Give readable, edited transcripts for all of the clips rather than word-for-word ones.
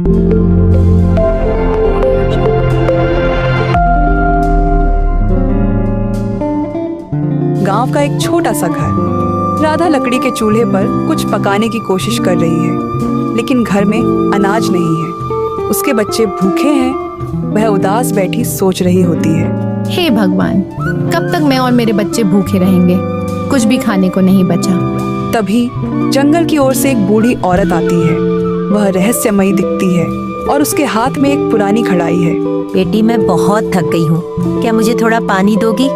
गांव का एक छोटा सा घर। राधा लकड़ी के चूल्हे पर कुछ पकाने की कोशिश कर रही है, लेकिन घर में अनाज नहीं है। उसके बच्चे भूखे हैं। वह उदास बैठी सोच रही होती है। हे भगवान, कब तक मैं और मेरे बच्चे भूखे रहेंगे? कुछ भी खाने को नहीं बचा। तभी जंगल की ओर से एक बूढ़ी औरत आती है। वह रहस्यमयी दिखती है और उसके हाथ में एक पुरानी कढ़ाई है। बेटी, मैं बहुत थक गई हूँ, क्या मुझे थोड़ा पानी दोगी?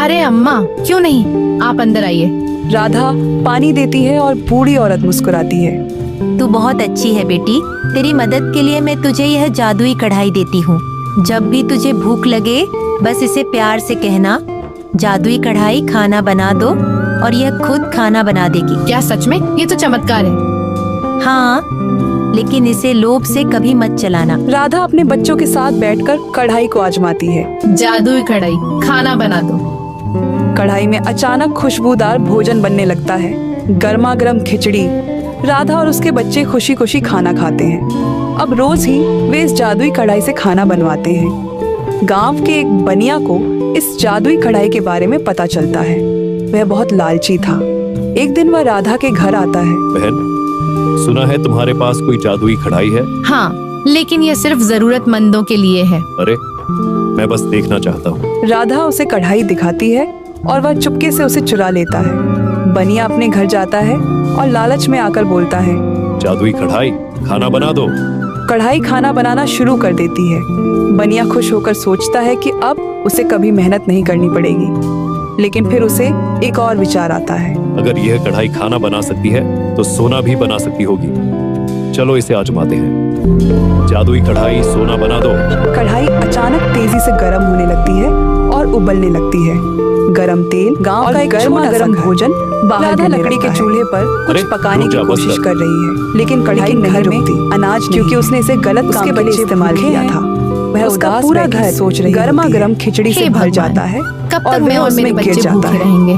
अरे अम्मा, क्यों नहीं, आप अंदर आइए। राधा पानी देती है और बूढ़ी औरत मुस्कुराती है। तू बहुत अच्छी है बेटी, तेरी मदद के लिए मैं तुझे यह जादुई कढ़ाई देती हूँ। जब भी तुझे भूख लगे बस इसे प्यार से कहना, जादुई कढ़ाई खाना बना दो और यह खुद खाना बना देगी। क्या सच में? ये तो चमत्कार है। हाँ, लेकिन इसे लोभ से कभी मत चलाना। राधा अपने बच्चों के साथ बैठकर कढ़ाई को आजमाती है। जादुई कढ़ाई खाना बना दो। कढ़ाई में अचानक खुशबूदार भोजन बनने लगता है। गर्मा गर्म खिचड़ी। राधा और उसके बच्चे खुशी खुशी खाना खाते हैं। अब रोज ही वे इस जादुई कढ़ाई से खाना बनवाते हैं। गांव के एक बनिया को इस जादुई कढ़ाई के बारे में पता चलता है। वह बहुत लालची था। एक दिन वह राधा के घर आता है। बहन, सुना है तुम्हारे पास कोई जादुई कढ़ाई है? हाँ, लेकिन यह सिर्फ जरूरतमंदों के लिए है। अरे, मैं बस देखना चाहता हूँ। राधा उसे कढ़ाई दिखाती है और वह चुपके से उसे चुरा लेता है। बनिया अपने घर जाता है और लालच में आकर बोलता है, जादुई कढ़ाई खाना बना दो। कढ़ाई खाना बनाना शुरू कर देती है। बनिया खुश होकर सोचता है कि अब उसे कभी मेहनत नहीं करनी पड़ेगी। लेकिन फिर उसे एक और विचार आता है। अगर यह कढ़ाई खाना बना सकती है तो सोना भी बना सकती होगी। चलो इसे आजमाते हैं। जादुई कढ़ाई सोना बना दो। कढ़ाई अचानक तेजी से गर्म होने लगती है और उबलने लगती है। गरम तेल, गांव का एक गर्मा गर्म भोजन बाहर लकड़ी के चूल्हे पर कुछ पकाने की कोशिश कर रही है, लेकिन कढ़ाई नहीं रुकती। अनाज क्योंकि उसने इसे गलत काम के लिए इस्तेमाल किया था। वह उसका पूरा घर सोच रही गर्मा गर्म खिचड़ी से भर जाता है। कब तक मैं और मेरे बच्चे भूखे रहेंगे?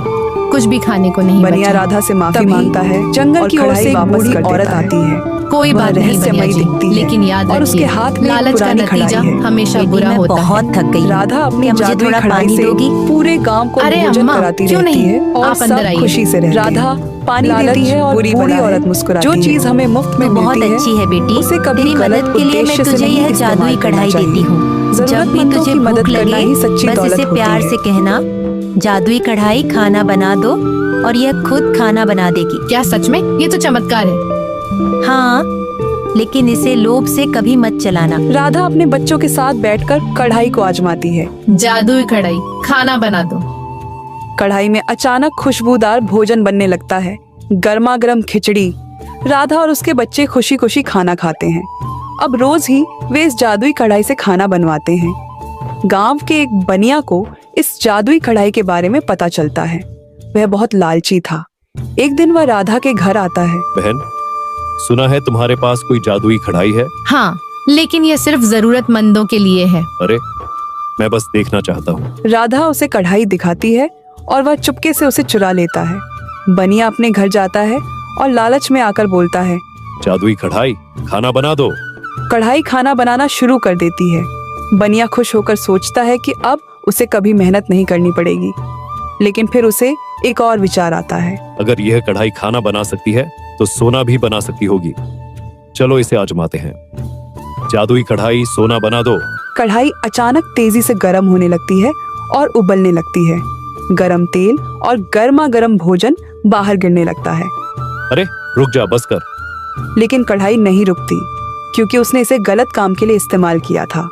कुछ भी खाने को नहीं बनिया बचा। राधा से माफी मांगता है। जंगल की ओर से एक बूढ़ी औरत आती है। कोई बात नहीं बनिया जी, दिखती है, लेकिन याद और उसके रखिए, हाथ में लालच का नतीजा हमेशा बेटी, बुरा मैं होता है। बहुत थक गई हूँ, राधा अपनी क्या मुझे जादुई थोड़ा कढ़ाई पानी से दोगी? पूरे गांव को अरे भोजन अम्मा, कराती क्यों रहती नहीं? है और आप अंदर सब आइए। खुशी से रहते हैं। राधा पानी देती है और बूढ़ी औरत मुस्कुराती है। जो चीज हमें मुफ्त में तू बहुत मिलती अच्छी है बेटी, उसे कभी तेरी गलत मदद के लिए मैं उद्देश्य से तुझे नहीं यह इस्तेमाल जादुई करना कढ़ाई चाहिए। देती हूँ। जब भी जरूरतमंदों तुझे की भूख मदद करना लगे ही सच्ची बस दौलत इसे होती प्यार है। से कहना, जादुई कढ़ाई खाना बना दो और यह खुद खाना बना देगी। क्या सच में? ये तो चमत्कार है। हाँ, लेकिन इसे लोभ से कभी मत चलाना। राधा अपने बच्चों के साथ बैठकर कढ़ाई को आजमाती है। जादुई कढ़ाई खाना बना दो। कढ़ाई में अचानक खुशबूदार भोजन बनने लगता है। गर्मा गर्म खिचड़ी। राधा और उसके बच्चे खुशी खुशी खाना खाते हैं। अब रोज ही वे इस जादुई कढ़ाई से खाना बनवाते हैं। गांव के एक बनिया को इस जादुई कढ़ाई के बारे में पता चलता है। वह बहुत लालची था। एक दिन वह राधा के घर आता है। बहन, सुना है तुम्हारे पास कोई जादुई कढ़ाई है? हाँ, लेकिन यह सिर्फ जरूरतमंदों के लिए है। अरे, मैं बस देखना चाहता हूँ। राधा उसे कढ़ाई दिखाती है और वह चुपके से उसे चुरा लेता है। बनिया अपने घर जाता है और लालच में आकर बोलता है, जादुई कढ़ाई खाना बना दो। कढ़ाई खाना बनाना शुरू कर देती है। बनिया खुश होकर सोचता है कि अब उसे कभी मेहनत नहीं करनी पड़ेगी। लेकिन फिर उसे एक और विचार आता है। अगर यह कढ़ाई खाना बना सकती है तो सोना भी बना सकती होगी। चलो इसे आजमाते हैं। जादुई कढ़ाई सोना बना दो। कढ़ाई अचानक तेजी से गर्म होने लगती है और उबलने लगती है। गरम तेल और गर्मा गर्म भोजन बाहर गिरने लगता है। अरे रुक जा, बस कर। लेकिन कढ़ाई नहीं रुकती, क्योंकि उसने इसे गलत काम के लिए इस्तेमाल किया था।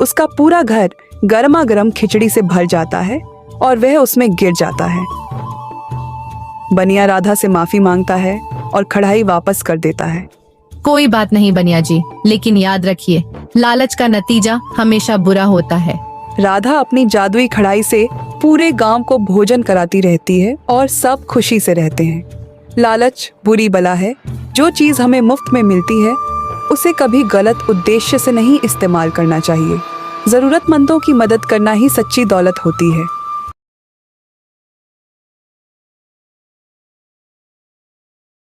उसका पूरा घर गर्मा गर्म खिचड़ी से भर जाता है और वह उसमें गिर जाता है। बनिया राधा से माफी मांगता है और कढ़ाई वापस कर देता है। कोई बात नहीं बनिया जी, लेकिन याद रखिए, लालच का नतीजा हमेशा बुरा होता है। राधा अपनी जादुई कढ़ाई से पूरे गांव को भोजन कराती रहती है और सब खुशी से रहते हैं। लालच बुरी बला है। जो चीज हमें मुफ्त में मिलती है उसे कभी गलत उद्देश्य से नहीं इस्तेमाल करना चाहिए। जरूरतमंदों की मदद करना ही सच्ची दौलत होती है।